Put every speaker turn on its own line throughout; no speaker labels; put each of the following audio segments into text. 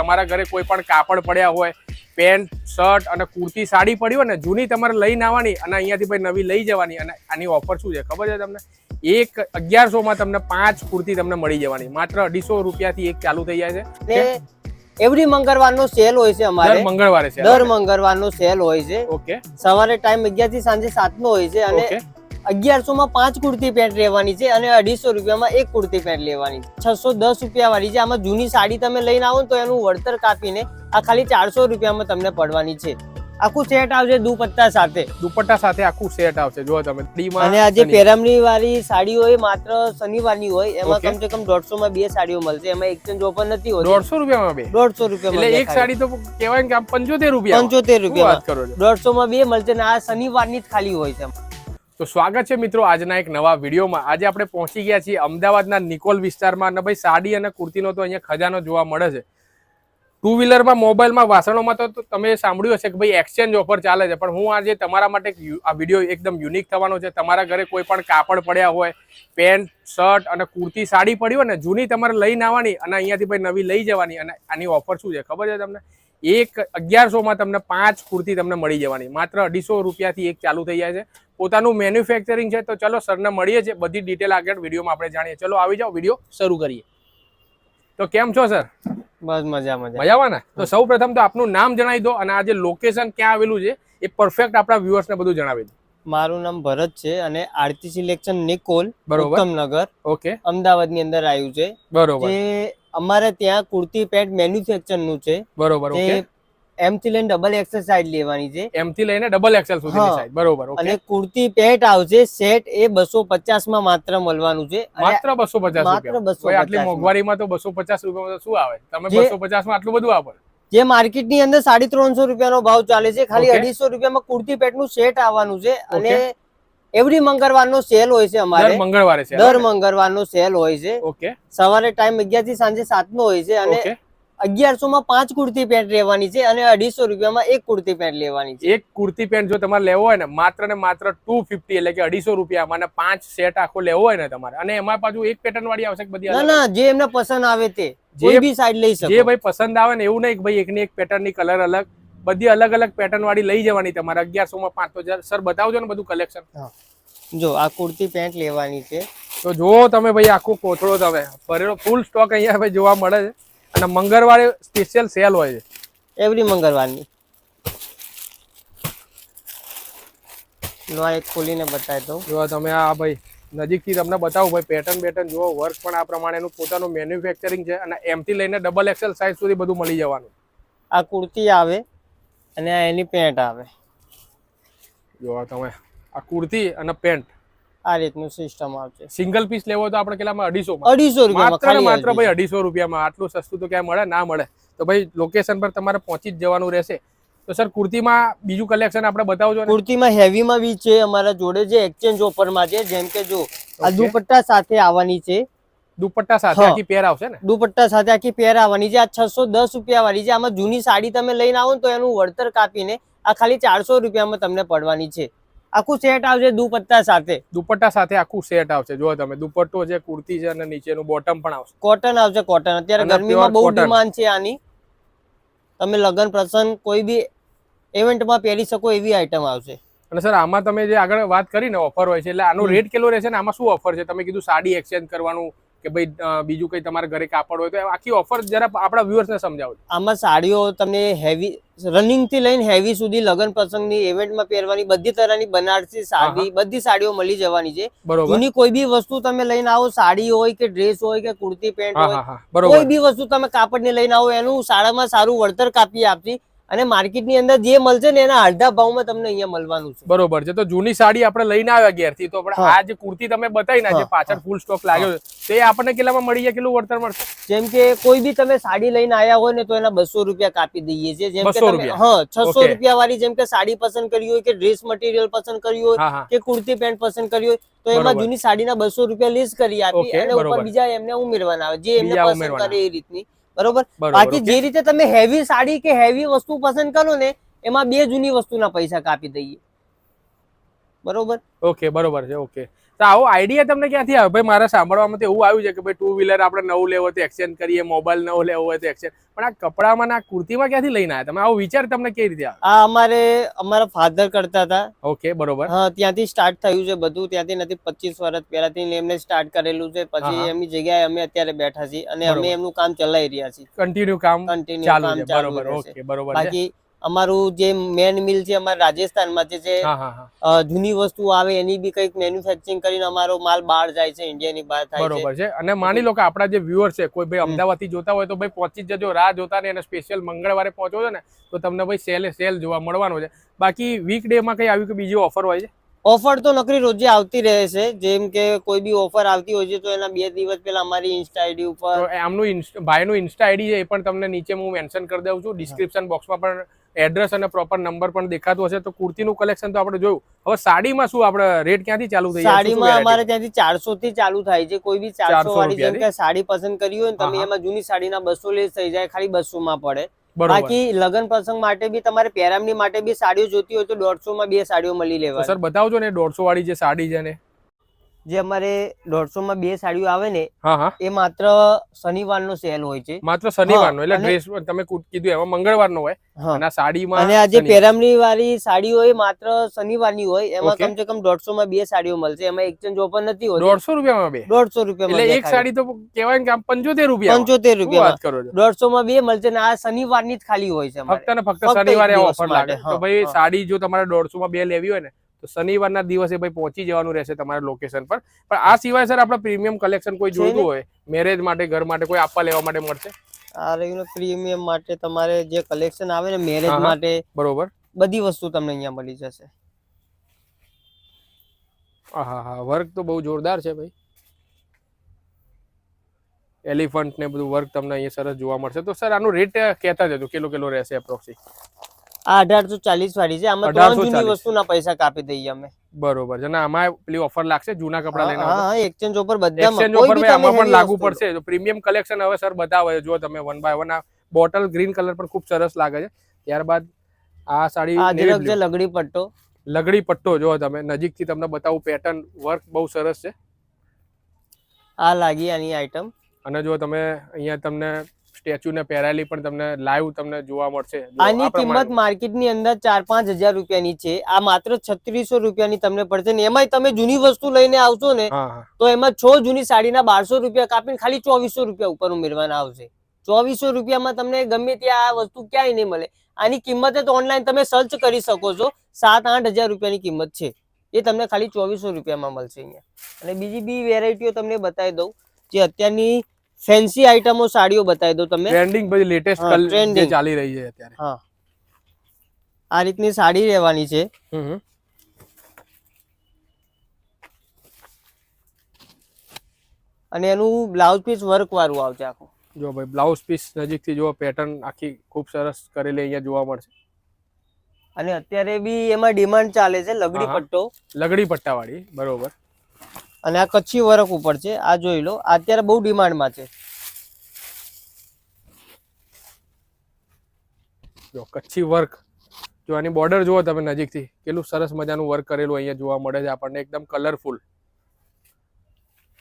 તમારા ઘરે કોઈ પણ કાપડ પડ્યા હોય, પેન્ટ શર્ટ અને કુર્તી સાડી પડી હોય ને જૂની તમારે લઈને આવવાની અને અહીંયાથી ભાઈ નવી લઈ જવાની. અને આની ઓફર શું છે ખબર છે તમને? 1100 માં તમને 5 કુર્તી તમને મળી જવાની. માત્ર 250 રૂપિયાથી એક ચાલુ થઈ જાય છે.
એવરી મંગળવારનો સેલ હોય છે અમારે.
દર મંગળવારે છે.
દર મંગળવારનો સેલ હોય છે.
ઓકે.
સવારે ટાઈમ 11 થી સાંજે 7 નો હોય છે અને 1100 માં 5 કુર્તી પેન્ટ લેવાની છે અને 250 રૂપિયામાં એક કુર્તી પેન્ટ લેવાની છે. 610 રૂપિયા વાળી છે. આમાં જૂની સાડી તમે લઈને આવો તો એનું વળતર કાપીને આ ખાલી 400 રૂપિયામાં તમને પડવાની છે. આખું સેટ આવશે દુપટ્ટા સાથે.
દુપટ્ટા સાથે આખું સેટ આવશે. જો તમે
અને આ જે પેરામણી વાળી સાડી હોય માત્ર શનિવારની હોય એમાં કમસે કમ 150 માં 2 સાડીઓ મળશે. એમાં એક્સચેન્જ ઓફર નથી હોતી.
150 રૂપિયામાં બે?
150 રૂપિયામાં
એટલે એક સાડી તો કહેવાય કે આમ 75 રૂપિયા.
75 રૂપિયા
વાત કરો છો.
150 માં 2 મળશે અને આ શનિવારની જ ખાલી હોય છે.
તો સ્વાગત છે મિત્રો આજના એક નવા વિડીયોમાં. આજે આપણે પહોંચી ગયા છીએ અમદાવાદના નિકોલ વિસ્તારમાં અને ભાઈ સાડી અને કુર્તીનો તો અહીંયા ખજાનો જોવા મળે છે. ટુ વ્હીલરમાં, મોબાઈલમાં, વાસણોમાં તો તમે સાંભળ્યું હશે કે ભાઈ એક્સચેન્જ ઓફર ચાલે છે. પણ હું આજે તમારા માટે આ વિડીયો એકદમ યુનિક થવાનો છે. તમારા ઘરે કોઈ પણ કાપડ પડ્યા હોય, પેન્ટ શર્ટ અને કુર્તી સાડી પડી હોય ને જૂની તમારે લઈને આવવાની અને અહીંયાથી ભાઈ નવી લઈ જવાની. અને આની ઓફર શું છે ખબર છે તમને? 1100 માં તમને 5 કુર્તી તમને મળી જવાની. માત્ર 250 રૂપિયાથી એક ચાલુ થઈ જાય છે. પોતાનું મેન્યુફેક્ચરિંગ છે. તો ચલો સરને મળીએ છીએ, બધી ડિટેલ આગળ વિડીયોમાં આપણે જાણીએ. ચલો આવી જાઓ, વિડીયો શરૂ કરીએ. તો કેમ છો સર?
બસ મજામાં
ને? તો સૌ પ્રથમ તો આપનું નામ જણાવી દો અને આ જે લોકેશન ક્યાં આવેલું છે એ પરફેક્ટ આપણા વ્યુઅર્સને બધું જણાવી દો.
મારું નામ ભરત છે અને આરતી સિલેક્શન નિકોલ, ઉત્તમનગર,
ઓકે,
અમદાવાદ ની અંદર આવ્યું છે.
બરોબર.
જે અમારે ત્યાં કુર્તી પેન્ટ મેન્યુફેક્ચર નું છે.
બરોબર. ઓકે.
M થી લઈને ડબલ એક્સેલ સાઈઝ લેવાની છે.
M થી લઈને ડબલ એક્સેલ સુધીની સાઈઝ. બરોબર. ઓકે.
અને કુર્તી પેન્ટ આવશે સેટ એ 250 માં માત્ર મળવાનું છે.
માત્ર 250 રૂપિયા. ભાઈ આટલી મોંઘવારીમાં તો 250 રૂપિયામાં શું આવે? તમે 250 માં આટલું બધું આપો?
જે માર્કેટ ની અંદર 350 રૂપિયાનો ભાવ ચાલે છે, ખાલી 250 રૂપિયામાં કુર્તી પેન્ટ નું સેટ આવવાનું છે. અને એવરી મંગળવારનો સેલ હોય છે અમારે.
દર મંગળવારે છે.
દર મંગળવારનો સેલ હોય છે.
ઓકે.
સવારે ટાઈમ 11 થી સાંજે 7 નો હોય છે અને 1100 માં 5 કુર્તી પેન્ટ લેવાની છે અને 250 રૂપિયામાં એક કુર્તી પેન્ટ લેવાની છે.
એક કુર્તી પેન્ટ જો તમારે લેવો હોય ને માત્ર 250 એટલે કે 250 રૂપિયામાં અને 5 સેટ આખો લેવો હોય ને તમારે, અને એમાં પાછું એક પેટર્ન વાળી આવશે બધી?
ના, જે એમને પસંદ આવે તે કોઈ બી સાઈડ લઈ શકો.
જે ભાઈ પસંદ આવે ને, એવું નહીં કે ભાઈ એકની એક પેટર્ન ની કલર અલગ, બધી અલગ અલગ પેટર્ન વાળી લઈ જવાની તમારે. 1100 માં 5. તો સર બતાવજો ને બધું કલેક્શન.
જો આ કુર્તી પેન્ટ લેવાની છે.
તો જો તમે ભાઈ આખું કોથળો તમે ભરેલો ફૂલ સ્ટોક અહીંયા ભાઈ જોવા મળે છે. અને મંગળવારે સ્પેશિયલ સેલ હોય છે.
એવરી મંગળવારની. એક ખોલીને બતાવી દઉં.
જો તમે આ ભાઈ નજીકથી તમને બતાવું ભાઈ, પેટર્ન જુઓ, વર્ક પણ આ પ્રમાણેનું પોતાનું મેન્યુફેક્ચરિંગ છે. અને M થી લઈને ડબલ એક્સેલ સાઈઝ સુધી બધું મળી જવાનું.
આ કુર્તી આવે અને આ એની પેન્ટ આવે.
જો તમે આ કુર્તી અને પેન્ટ
આ રીતનું સિસ્ટમ આવશે.
સિંગલ પીસ લેવો તો આપણે કેટલામાં? 250
રૂપિયા.
માત્ર ભાઈ 250 રૂપિયામાં. આટલું સસ્તું તો ક્યાંય મળે ના મળે. તો ભાઈ લોકેશન પર તમારે પહોંચી જ જવાનું રહેશે. તો સર કુર્તીમાં બીજું કલેક્શન આપણે બતાવજો.
કુર્તીમાં હેવીમાં બી છે અમારા જોડે, જે એક્સચેન્જ ઓફરમાં છે. જેમ કે જો આ દુપટ્ટા સાથે આવવાની છે.
દુપટ્ટા સાથે આખી પેર આવશે ને?
દુપટ્ટા સાથે આખી પેર આવવાની છે. આ 610 રૂપિયા વાળી છે. આમાં જૂની સાડી તમે લઈને આવો તો એનું વળતર કાપીને આ ખાલી 400 રૂપિયામાં તમને પડવાની છે. આખું સેટ આવશે દુપટ્ટા સાથે.
દુપટ્ટા સાથે આખું સેટ આવશે. જો તમે દુપટ્ટો છે, કુર્તી છે અને નીચેનું બોટમ પણ આવશે.
કોટન આવશે. કોટન અત્યારે ગરમીમાં બહુ ડિમાન્ડ છે આની. તમે લગ્ન પ્રસંગ કોઈ બી ઇવેન્ટમાં પહેરી શકો એવી આઈટમ આવશે.
અને સર આમાં તમે જે આગળ વાત કરી ને ઓફર હોય છે, એટલે આનો રેટ કેટલો રહેશે ને આમાં શું ઓફર છે? તમે કીધું સાડી એક્સચેન્જ કરવાનું કે ભાઈ બીજું કઈ તમારા ઘરે કાપડ હોય તો આખી ઓફર જરા આપણા વ્યુઅર્સ ને સમજાવો.
આમાં સાડીઓ તમને હેવી રનિંગ થી લઈને હેવી સુધી લગ્ન પ્રસંગની ઇવેન્ટમાં પહેરવાની બધી તરહની બનારસી સાડી બધી સાડીઓ મળી જવાની છે. જૂની કોઈ બી વસ્તુ તમે લઈને આવો, સાડી હોય કે ડ્રેસ હોય કે કુર્તી પેન્ટ હોય, કોઈ બી વસ્તુ તમે કાપડ ને લઈને આવો એનું સારામાં સારું વળતર કાપી આપતી. અને માર્કેટની અંદર જે મળશે ને એના અડધા ભાવમાં તમને અહીંયા મળવાનું છે.
બરોબર છે. તો જૂની સાડી આપણે લઈને આવ્યા ઘેરથી, તો આપણે આ જે કુર્તી તમે બતાવી ના, જે પાછળ ફૂલ સ્ટોક લાગ્યો છે, તો એ આપણને કેટલામાં મળી જાય, કેટલું વળતર મળશે?
જેમ કે કોઈ બી તમે સાડી લઈને આવ્યા હોય ને તો એના 200 રૂપિયા કાપી દઈએ છીએ. જેમ કે 600 રૂપિયા વાળી જેમ કે સાડી પસંદ કરી હોય કે ડ્રેસ મટીરિયલ પસંદ કર્યું હોય કે કુર્તી પેન્ટ પસંદ કરી હોય તો એમાં જૂની સાડીના 200 રૂપિયા લેસ કરી આપી અને ઉપર બીજા એમને ઉમેરવાના આવે, જે એમને પસંદ કરે એ રીતની. બરોબર. બાકી જે રીતે તમે હેવી સાડી કે હેવી વસ્તુ પસંદ કરો ને એમાં 2 જૂની વસ્તુના પૈસા કાપી દઈએ. બરોબર.
ઓકે, બરોબર છે. ઓકે. તો આવો આઈડિયા તમને ક્યાંથી આવે ભાઈ? મારા સાંભળવામાં તો એવું આવ્યું છે કે ભાઈ 2 વ્હીલર આપણે નવું લેવો તો એક્સચેન્જ કરીએ, મોબાઈલ નવો લેવો હોય તો એક્સચેન્જ, પણ આ કપડામાં આ કુર્તીમાં ક્યાંથી લઈને આવ્યા તમે? આવો વિચાર તમને કેવી રીતે આવે?
આ અમારા ફાધર કરતા હતા.
ઓકે, બરોબર.
હા, ત્યાંથી સ્ટાર્ટ થયું છે બધું. ત્યાંથી નથી, 25 વર્ષ પહેલાથી એમને સ્ટાર્ટ કરેલું છે. પછી એમની જગ્યાએ અમે અત્યારે બેઠા છીએ અને અમે એમનું કામ ચલાવી રહ્યા છીએ.
કન્ટિન્યુ કામ ચાલુ છે. બરોબર, ઓકે, બરોબર.
બાકી અમારું જે મેન મિલ છે અમારા રાજસ્થાનમાં છે, જૂની વસ્તુ આવે એની બી કંઈક મેન્યુફેક્ચરિંગ કરીને અમારો માલ બહાર જાય છે, ઇન્ડિયાની બહાર થાય છે.
બરોબર છે. અને માની લો કે આપણા જે વ્યુઅર છે કોઈ ભાઈ અમદાવાદ થી જોતા હોય તો ભાઈ પહોંચી જજો, રાહ જોતા નહીં, અને સ્પેશિયલ મંગળવારે પહોંચો છો ને તો તમને ભાઈ સેલ જોવા મળવાનો છે. બાકી વીક ડે માં કઈ આવ્યું કે બીજી ઓફર હોય છે?
ઓફર તો નકરી રોજે આવતી રહે છે. જેમ કે કોઈ બી ઓફર આવતી હોય છે તો એના 2 દિવસ પહેલા અમારી ઇન્સ્ટા આઈડી ઉપર,
આમનું ભાઈનું ઇન્સ્ટા આઈડી છે એ પણ તમને નીચે હું મેન્શન કરી દઉં છું. ડિસ્ક્રિપ્શન બોક્સમાં પણ એડ્રેસ અને પ્રોપર નંબર પણ દેખાતું હશે. તો કુર્તીનું કલેક્શન તો આપણે જોયું. હવે સાડીમાં શું આપણે રેટ ક્યાંથી ચાલુ થઈ જાય?
સાડીમાં અમારે ત્યાંથી 400 થી ચાલુ થાય છે. કોઈ બી 400 વાળી જેમ કે સાડી પસંદ કરી હોય ને તમે, એમાં જૂની સાડીના 200 લેસ થઈ જાય, ખાલી 200 માં પડે. બાકી લગ્ન પ્રસંગ માટે બી તમારે પેરામની માટે બી સાડીઓ જોતી હોય તો 150 માં 2 સાડીઓ મળી લેવા.
સર બતાવજો ને 150 વાળી જે સાડી છે ને,
જે અમારે 150 માં 2 સાડીઓ આવે ને, એ માત્ર શનિવારનો સેલ હોય છે.
માત્ર શનિવારનો? એટલે ડ્રેસ તમે કીધું એમાં મંગળવારનો હોય અને આ સાડીમાં,
અને આ જે પેરામની વાળી સાડી હોય માત્ર શનિવારની હોય. એમાં કમસે કમ 150 માં 2 સાડીઓ મળશે. એમાં એક્સચેન્જ ઓફર નથી હોતી. 150
રૂપિયામાં 2?
150 રૂપિયામાં.
એટલે એક સાડી તો કહેવાય કે આમ 75 રૂપિયા.
75 રૂપિયા
વાત કરો છો?
150 માં 2 મળશે ને આ શનિવારની જ ખાલી હોય છે.
ફક્ત ને ફક્ત શનિવારે ઓફર લાગે. તો ભાઈ સાડી જો તમારે 150 માં 2 લેવી હોય ને તો શનિવારના દિવસે ભાઈ પહોંચી જવાનું રહેશે તમારા લોકેશન પર. પણ આ સિવાય સર આપણે પ્રીમિયમ કલેક્શન કોઈ જોઈતું હોય મેરેજ માટે, ઘર માટે, કોઈ આપવા લેવા માટે મળશે?
આ રહ્યું પ્રીમિયમ માટે તમારે જે કલેક્શન આવે ને મેરેજ માટે,
બરોબર,
બધી વસ્તુ તમને અહીંયા મળી જશે.
હા, વર્ક તો બહુ જોરદાર છે ભાઈ. એલિફન્ટ ને બધું વર્ક તમને અહીંયા સરસ જોવા મળશે. તો સર આનું રેટ કહેતા જજો, કેટલો રહેશે એપ્રોક્સી?
આ 1840 વાળી છે. આમાં 3 જૂની વસ્તુના પૈસા કાપી દઈએ અમે.
બરોબર છે. ને આમાં પેલી ઓફર લાગશે જૂના કપડા લઈને?
હા, એક્સચેન્જ ઓફર બધામાં.
એક્સચેન્જ ઓફર આમાં પણ લાગુ પડશે. તો પ્રીમિયમ કલેક્શન હવે સર બતાવે છે. જો તમે 1 બાય 1 આ બોટલ ગ્રીન કલર પણ ખૂબ સરસ લાગે છે. ત્યારબાદ આ સાડી
લગડી પટ્ટો.
લગડી પટ્ટો જો તમે નજીકથી તમને બતાવું. પેટર્ન વર્ક બહુ સરસ છે.
આ લાગી આની આઈટમ.
અને જો તમે અહીંયા તમને સ્ટેચ્યુ ને પહેરાયેલી પણ તમને લાઈવ તમને જોવા મળશે.
આની કિંમત માર્કેટની અંદર 4-5 હજાર રૂપિયાની છે. આ માત્ર 3600 રૂપિયાની તમને પડશે. ને એમાંય તમે જૂની વસ્તુ લઈને આવશો ને તો એમાં 6 જૂની સાડીના 1200 રૂપિયા કાપીને ખાલી 2400 રૂપિયા ઉપર ઉમેરવાના આવશે. 2400 રૂપિયામાં તમને ગમે ત્યાં આ વસ્તુ ક્યાંય નહીં મળે. આની કિંમત તો ઓનલાઈન તમે સર્ચ કરી શકો છો. 7-8 હજાર રૂપિયાની કિંમત છે. એ તમને ખાલી 2400 રૂપિયામાં મળશે અહીંયા. અને બીજી બી વેરાયટીઓ તમને બતાવી દઉં. જે અત્યારની ફેન્સી આઈટમો સાડીઓ બતાવી દો તમે.
ટ્રેન્ડિંગ બધી લેટેસ્ટ જે ચાલી રહી છે અત્યારે.
હા, આ રીતની સાડી રહેવાની છે. અને એનું બ્લાઉઝ પીસ વર્ક વાળું આવશે આખું.
જો ભાઈ બ્લાઉઝ પીસ નજીકથી જો પેટર્ન આખી ખૂબ સરસ કરેલી અહીંયા જોવા મળશે.
અને અત્યારે બી એમાં ડિમાન્ડ ચાલે છે લગડી પટ્ટો.
લગડી પટ્ટા વાળી, બરોબર.
અને આ કચ્છી વર્ક ઉપર છે. આ જોઈ લો, અત્યારે બહુ ડિમાન્ડમાં છે.
જો કચ્છી વર્ક, જો આની બોર્ડર જુઓ તમે નજીકથી, કેટલું સરસ મજાનું વર્ક કરેલું અહીંયા જોવા મળે છે આપણને, એકદમ કલરફુલ.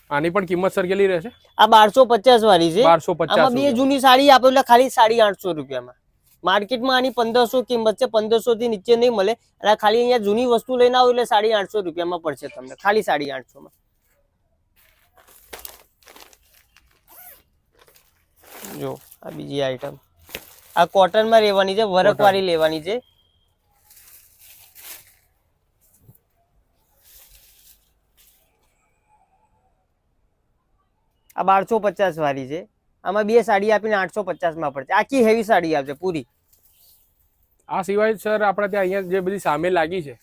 આની પણ કિંમત સર કેટલી રહેશે?
આ 1250 વાળી છે.
1250.
આમાં બે જૂની સાડી આપે એટલે ખાલી 850 રૂપિયામાં. માર્કેટમાં આની 1500 કિંમત છે. 1500 થી નીચે નહીં મળે. અને ખાલી અહીંયા જૂની વસ્તુ લઈને આવો એટલે 850 રૂપિયામાં પડશે તમને, ખાલી 850 માં. જો આ બીજી આઈટમ, આ કોટન માં રહેવાની છે, વર્ક વાળી લેવાની છે. આ 1250 વાળી છે. આમાં બે સાડી આપીને 850 માં પડશે. આખી હેવી સાડી આવશે પૂરી.
આ સિવાય સર આપણે ત્યાં અહીંયા જે બધી સામે લાગી છે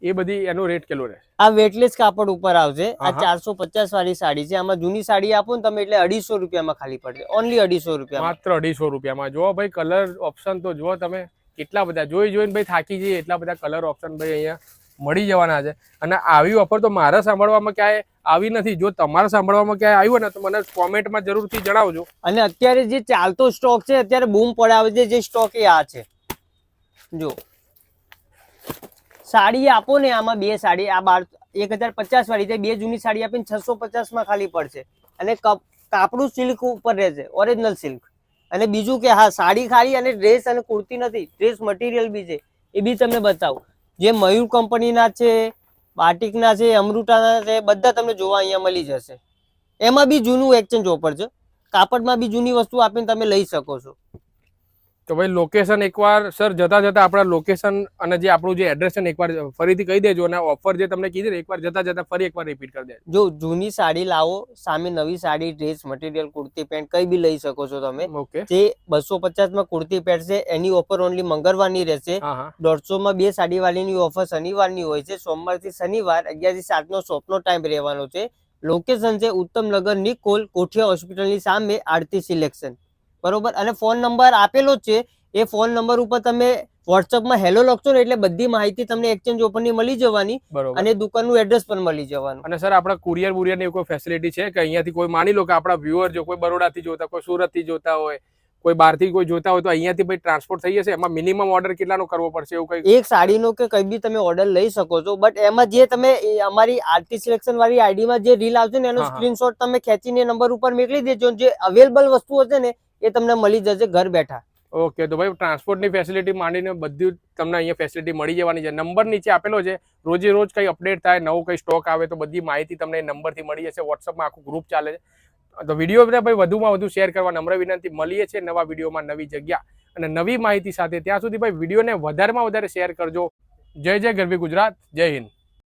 એ બધી એનો રેટ કેટલો રહેશે?
આ વેટલેસ કાપડ ઉપર આવશે. આ 450 વાળી સાડી છે. આમાં જૂની સાડી આપો ને તમે એટલે 250 રૂપિયામાં ખાલી પડશે. ઓનલી 250 રૂપિયા,
માત્ર 250 રૂપિયામાં. જો ભાઈ કલર ઓપ્શન તો જો તમે કેટલા બધા જોઈને ભાઈ થાકી જઈએ, એટલા બધા કલર ઓપ્શન ભાઈ અહીંયા મળી જવાના છે. અને આવી ઓફર તો મારા સાંભળવામાં ક્યાંય આવી નથી. જો તમારા સાંભળવામાં ક્યાંય આવ્યું ને તો મને કોમેન્ટમાં જરૂરથી જણાવજો. અને
અત્યારે જે ચાલતો સ્ટોક છે, અત્યારે બૂમ પડાવે છે જે સ્ટોક એ આ છે. જો સાડી આપો ને, આમાં બે સાડી, આ 1050 વાળી છે, 2 જૂની સાડી આપીને 650 માં ખાલી પડશે. અને કાપડું સિલ્ક ઉપર રહેશે, ઓરિજિનલ સિલ્ક. અને બીજું કે હા, સાડી ખાલી અને ડ્રેસ અને કુર્તી નથી, ડ્રેસ મટીરિયલ બી છે, એ બી તમને બતાવું. જે મયુર કંપનીના છે, બાટિકના છે, અમૃતાના છે, બધા તમને જોવા અહીંયા મળી જશે. એમાં બી જૂનું એક્સચેન્જ ઓફર છે, કાપડમાં બી જૂની વસ્તુ આપીને તમે લઈ શકો છો.
તો ભાઈ લોકેશન એકવાર સર જતા આપણા લોકેશન અને જે આપણું જે એડ્રેસ છે ને એકવાર ફરીથી કહી દેજો, અને ઓફર જે તમને કીધી ને એકવાર જતા ફરી એકવાર રિપીટ કરી દેજો.
જો જૂની સાડી લાવો, સામે નવી sari, dress material, kurti pant કઈ બી લઈ શકો છો તમે.
ઓકે.
જે 250 માં કુર્તી પેન્ટ છે એની ઓફર ઓનલી મંગળવારની રહેશે. 150 માં 2 સાડી વાળીની ઓફર શનિવારની હોય છે. સોમવાર થી શનિવાર 11 થી 7 નો શોપનો ટાઈમ રહેવાનો છે. લોકેશન છે ઉત્તમ નગર નિકોલ, કોઠિયા હોસ્પિટલની સામે, આરતી સિલેક્શન. બરોબર. અને ફોન નંબર આપેલો જ છે, એ ફોન નંબર ઉપર તમે વોટ્સઅપમાં હેલો લખશો ને એટલે બધી માહિતી તમને એક્સચેન્જ ઓફરની મળી જવાની. અને દુકાનનું એડ્રેસ પણ મળી જવાનું.
અને સર આપણા કુરિયર ની કોઈ ફેસિલિટી છે કે અહીંયાથી કોઈ માની લો કે આપણા વ્યુઅર જો કોઈ બરોડાથી જોતા, કોઈ સુરતથી જોતા હોય, કોઈ બહારથી કોઈ જોતા હોય, તો અહીંયાથી ભાઈ ટ્રાન્સપોર્ટ થઈ જશે? એમાં મિનિમમ ઓર્ડર કેટલાનો કરવો પડશે એવું કઈ?
એક સાડીનો કે કઈ બી તમે ઓર્ડર લઈ શકો છો, બટ એમાં જે તમે અમારી આરતી સિલેક્શન વાળી આઈડીમાં જે રીલ આવશે ને એનો સ્ક્રીનશોટ તમે ખેંચીને નંબર ઉપર મોકલી દેજો. જે અવેલેબલ વસ્તુ હશે ને એ તમને મળી જશે ઘર બેઠા.
ઓકે. તો ભાઈ ટ્રાન્સપોર્ટની ફેસિલિટી માંડીને બધું તમને અહીંયા ફેસિલિટી મળી જવાની છે. નંબર નીચે આપેલો છે, રોજે રોજ કઈ અપડેટ થાય, નવું કઈ સ્ટોક આવે તો બધી માહિતી તમને એ નંબરથી મળી જશે. વોટ્સઅપમાં આખું ગ્રુપ ચાલે છે. તો વિડીયો બધા ભાઈ વધુમાં વધુ શેર કરવા નમ્ર વિનંતી. મળીએ છીએ નવા વિડીયોમાં, નવી જગ્યા અને નવી માહિતી સાથે. ત્યાં સુધી ભાઈ વિડીયોને વધારેમાં વધારે શેર કરજો. જય જય ગરવી ગુજરાત, જય હિન્દ.